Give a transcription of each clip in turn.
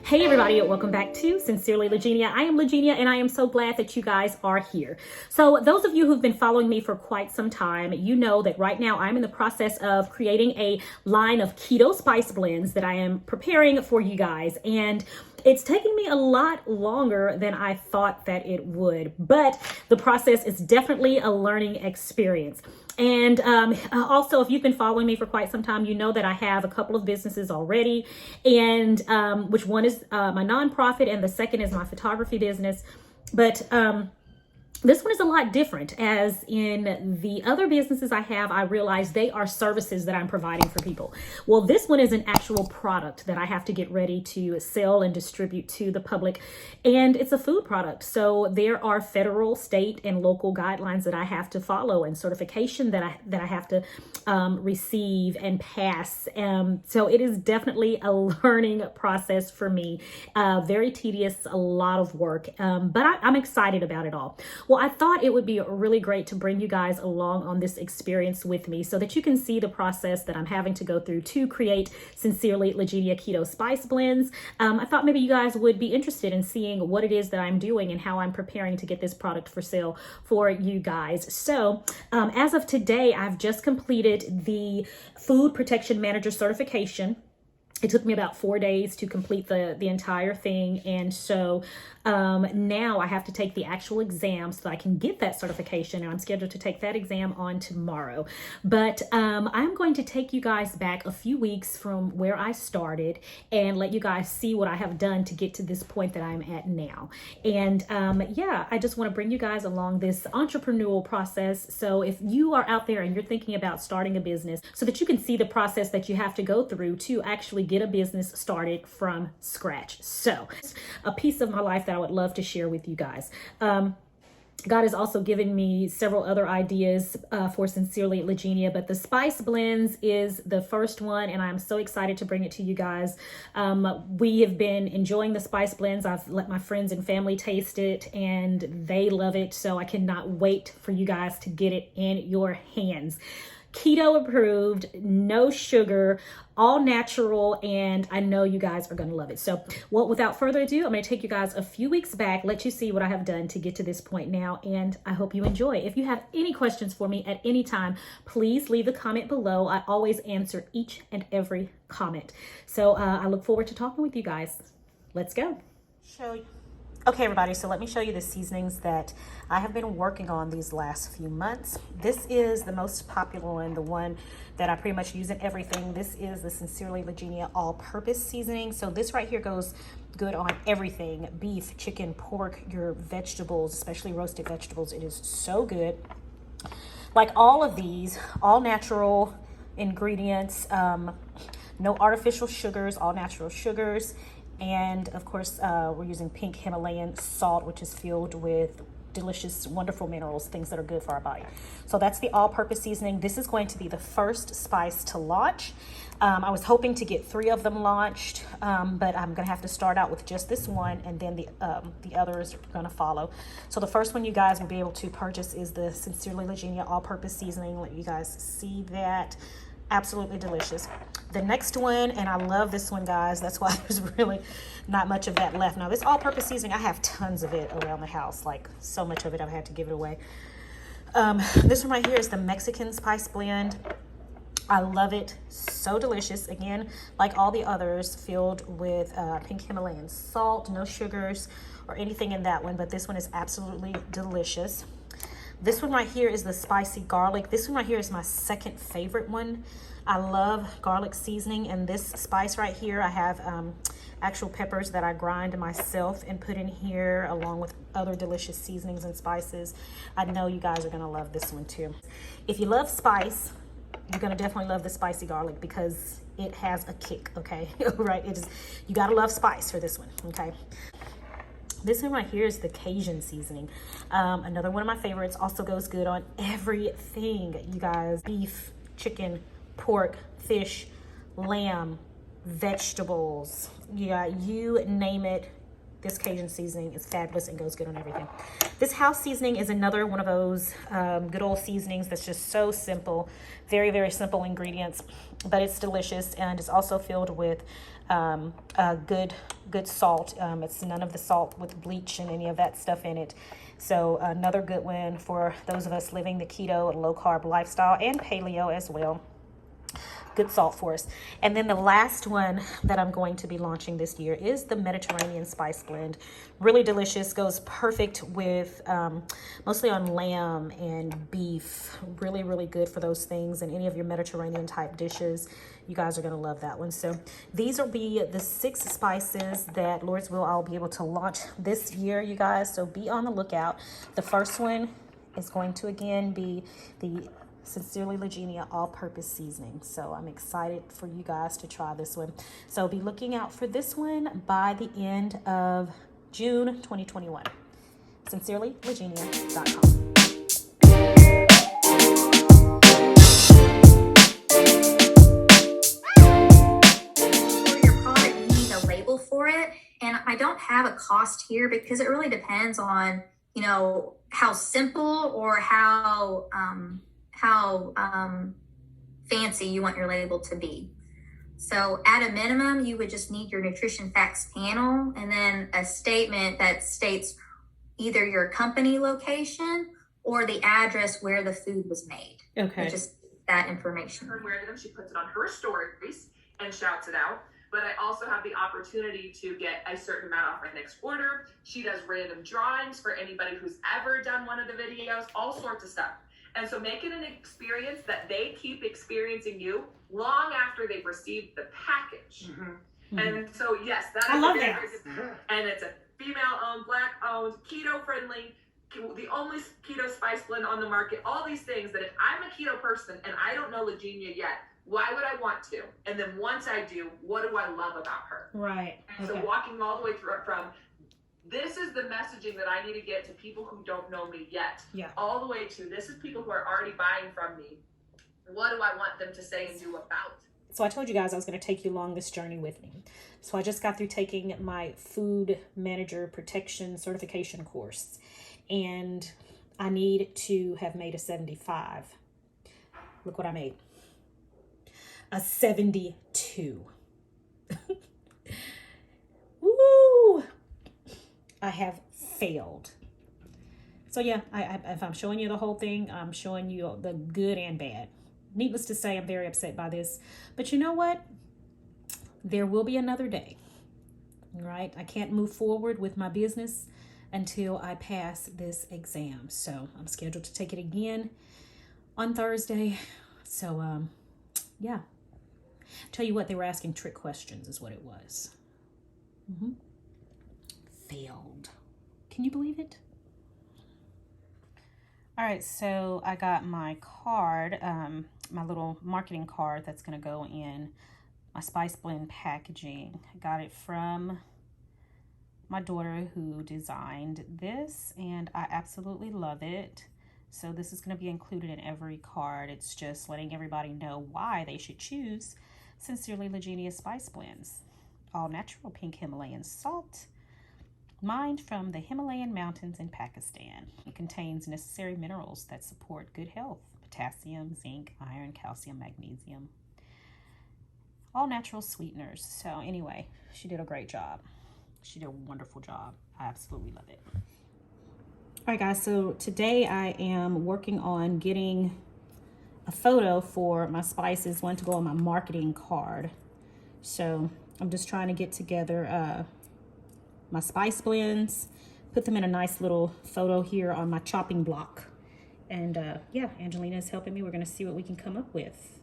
Hey everybody, welcome back to Sincerely Legenia. I am Legenia and I am so glad that you guys are here. So those of you who've been following me for quite some time, you know that right now I'm in the process of creating a line of keto spice blends that I am preparing for you guys. And it's taking me a lot longer than I thought that it would, but the process is definitely a learning experience. And also, if you've been following me for quite some time, you know that I have a couple of businesses already, and which one is my nonprofit and the second is my photography business. But this one is a lot different. As in the other businesses I have, I realize they are services that I'm providing for people. Well, this one is an actual product that I have to get ready to sell and distribute to the public. And it's a food product. So there are federal, state, and local guidelines that I have to follow and certification that I have to receive and pass. So it is definitely a learning process for me. Very tedious, a lot of work, but I'm excited about it all. Well, I thought it would be really great to bring you guys along on this experience with me so that you can see the process that I'm having to go through to create Sincerely Legenia Keto Spice Blends. I thought maybe you guys would be interested in seeing what it is that I'm doing and how I'm preparing to get this product for sale for you guys. So as of today, I've just completed the Food Protection Manager certification. It took me about 4 days to complete the entire thing. And so now I have to take the actual exam so I can get that certification. And I'm scheduled to take that exam on tomorrow. But I'm going to take you guys back a few weeks from where I started and let you guys see what I have done to get to this point that I'm at now. And yeah, I just want to bring you guys along this entrepreneurial process. So if you are out there and you're thinking about starting a business, so that you can see the process that you have to go through to actually get a business started from scratch. So a piece of my life that I would love to share with you guys. God has also given me several other ideas for Sincerely Legenia, but the spice blends is the first one, and I'm so excited to bring it to you guys. We have been enjoying the spice blends. I've let my friends and family taste it, and they love it, so I cannot wait for you guys to get it in your hands. Keto approved, no sugar, all natural, and I know you guys are going to love it. So, well, without further ado, I'm going to take you guys a few weeks back, let you see what I have done to get to this point now, and I hope you enjoy. If you have any questions for me at any time, please leave a comment below. I always answer each and every comment. So I look forward to talking with you guys. Let's go. Okay, everybody, so let me show you the seasonings that I have been working on these last few months. This is the most popular one, the one that I pretty much use in everything. This is the Sincerely Legenia All-Purpose Seasoning. So this right here goes good on everything: beef, chicken, pork, your vegetables, especially roasted vegetables. It is so good. Like all of these, all natural ingredients, no artificial sugars, all natural sugars. And of course, we're using pink Himalayan salt, which is filled with delicious, wonderful minerals, things that are good for our body. So that's the all-purpose seasoning. This is going to be the first spice to launch. I was hoping to get 3 of them launched, but I'm going to have to start out with just this one, and then the others are going to follow. So the first one you guys will be able to purchase is the Sincerely Legenia All-Purpose Seasoning. Let you guys see that. Absolutely delicious. The next one, and I love this one, guys, that's why there's really not much of that left. Now, this all-purpose seasoning, I have tons of it around the house, like so much of it I've had to give it away. This one right here is the Mexican Spice Blend. I love it. So delicious. Again, like all the others, filled with pink Himalayan salt, no sugars or anything in that one, but this one is absolutely delicious. This one right here is the spicy garlic. This one right here is my second favorite one. I love garlic seasoning, and this spice right here, I have actual peppers that I grind myself and put in here along with other delicious seasonings and spices. I know you guys are gonna love this one too. If you love spice, you're gonna definitely love the spicy garlic because it has a kick, okay? Right, you gotta love spice for this one, okay? This one right here is the Cajun Seasoning. Another one of my favorites, also goes good on everything, you guys. Beef, chicken, pork, fish, lamb, vegetables. Yeah, you name it, this Cajun seasoning is fabulous and goes good on everything. This house seasoning is another one of those good old seasonings that's just so simple, very, very simple ingredients, but it's delicious, and it's also filled with good salt. It's none of the salt with bleach and any of that stuff in it. So another good one for those of us living the keto and low carb lifestyle, and paleo as well. Good salt for us. And then the last one that I'm going to be launching this year is the Mediterranean spice blend. Really delicious, goes perfect with mostly on lamb and beef. Really, really good for those things and any of your Mediterranean type dishes. You guys are gonna love that one. So these will be the 6 spices that Lord's will I'll be able to launch this year, you guys. So be on the lookout. The first one is going to again be the Sincerely Legenia all-purpose seasoning. So I'm excited for you guys to try this one. So be looking out for this one by the end of June 2021. SincerelyLegenia.com. For your product, you need a label for it. And I don't have a cost here because it really depends on, you know, how simple or how fancy you want your label to be. So at a minimum, you would just need your nutrition facts panel and then a statement that states either your company location or the address where the food was made. Okay. Just that information. Her wearing them, she puts it on her stories and shouts it out. But I also have the opportunity to get a certain amount off my next order. She does random drawings for anybody who's ever done one of the videos, all sorts of stuff. And so make it an experience that they keep experiencing you long after they've received the package. Mm-hmm. And so, yes, that is I love very, that. very good. And it's a female-owned, black-owned, keto-friendly, the only keto spice blend on the market. All these things that if I'm a keto person and I don't know Legenia yet, why would I want to? And then once I do, what do I love about her? Right. And so walking all the way through from this is the messaging that I need to get to people who don't know me yet. Yeah. All the way to this is people who are already buying from me. What do I want them to say and do about? So I told you guys I was going to take you along this journey with me. So I just got through taking my food manager protection certification course, and I need to have made a 75. Look what I made. A 72. Woo! I have failed. So yeah, if I'm showing you the whole thing, I'm showing you the good and bad. Needless to say, I'm very upset by this. But you know what? There will be another day, right? I can't move forward with my business until I pass this exam. So I'm scheduled to take it again on Thursday. So yeah. Tell you what, they were asking trick questions is what it was. Failed. Can you believe it? All right, so I got my card, my little marketing card that's going to go in my spice blend packaging. I got it from my daughter who designed this, and I absolutely love it. So this is going to be included in every card. It's just letting everybody know why they should choose Sincerely Legenia spice blends. All natural pink Himalayan salt, mined from the Himalayan mountains in Pakistan. It contains necessary minerals that support good health: potassium, zinc, iron, calcium, magnesium. All natural sweeteners. So anyway, she did a great job. She did a wonderful job. I absolutely love it. All right, guys, so today I am working on getting a photo for my spices, one to go on my marketing card. So I'm just trying to get together my spice blends, put them in a nice little photo here on my chopping block. And yeah, Angelina is helping me. We're gonna see what we can come up with.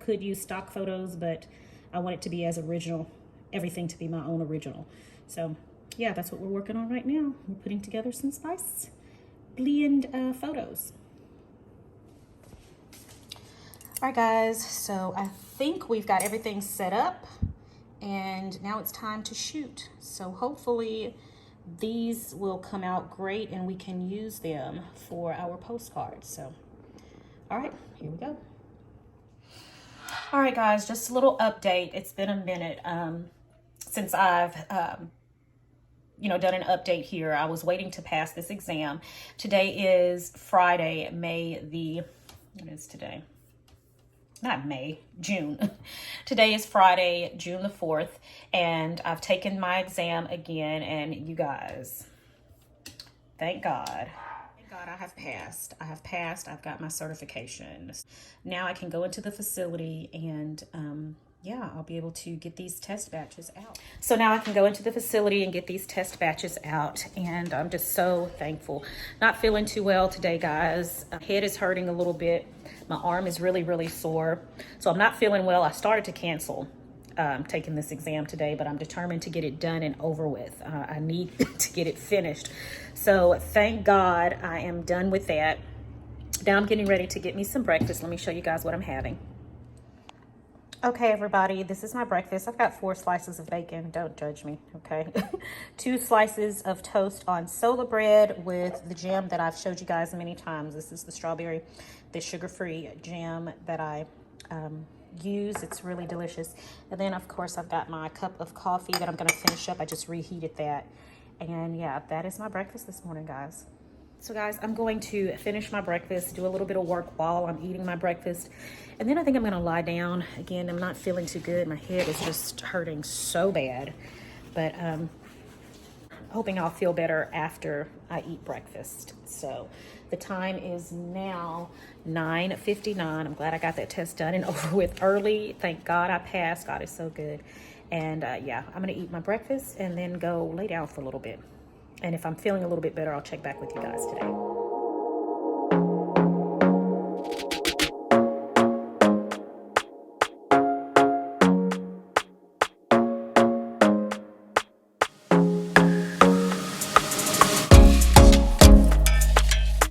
Could use stock photos, but I want it to be as original, everything to be my own original. So yeah, that's what we're working on right now. We're putting together some spice blend photos. All right, guys, so I think we've got everything set up, and now it's time to shoot. So hopefully these will come out great and we can use them for our postcards. So, all right, here we go. All right, guys, just a little update. It's been a minute since I've done an update here. I was waiting to pass this exam. Today is Friday, what is today? Not May, June. Today is Friday, June the 4th, and I've taken my exam again, and you guys, thank God. Thank God I have passed. I've got my certification. Now I can go into the facility and yeah, I'll be able to get these test batches out. So now I can go into the facility and get these test batches out, and I'm just so thankful. Not feeling too well today, guys. My head is hurting a little bit. My arm is really, really sore. So I'm not feeling well. I started to cancel taking this exam today, but I'm determined to get it done and over with. I need to get it finished. So thank God I am done with that. Now I'm getting ready to get me some breakfast. Let me show you guys what I'm having. Okay, everybody, this is my breakfast. I've got 4 slices of bacon. Don't judge me, okay? 2 slices of toast on sola bread with the jam that I've showed you guys many times. This is the sugar-free jam that I use. It's really delicious. And then, of course, I've got my cup of coffee that I'm going to finish up. I just reheated that. And, yeah, that is my breakfast this morning, guys. So guys, I'm going to finish my breakfast, do a little bit of work while I'm eating my breakfast, and then I think I'm gonna lie down. Again, I'm not feeling too good. My head is just hurting so bad, but hoping I'll feel better after I eat breakfast. So the time is now 9:59. I'm glad I got that test done and over with early. Thank God I passed. God is so good. And yeah, I'm gonna eat my breakfast and then go lay down for a little bit. And if I'm feeling a little bit better, I'll check back with you guys today.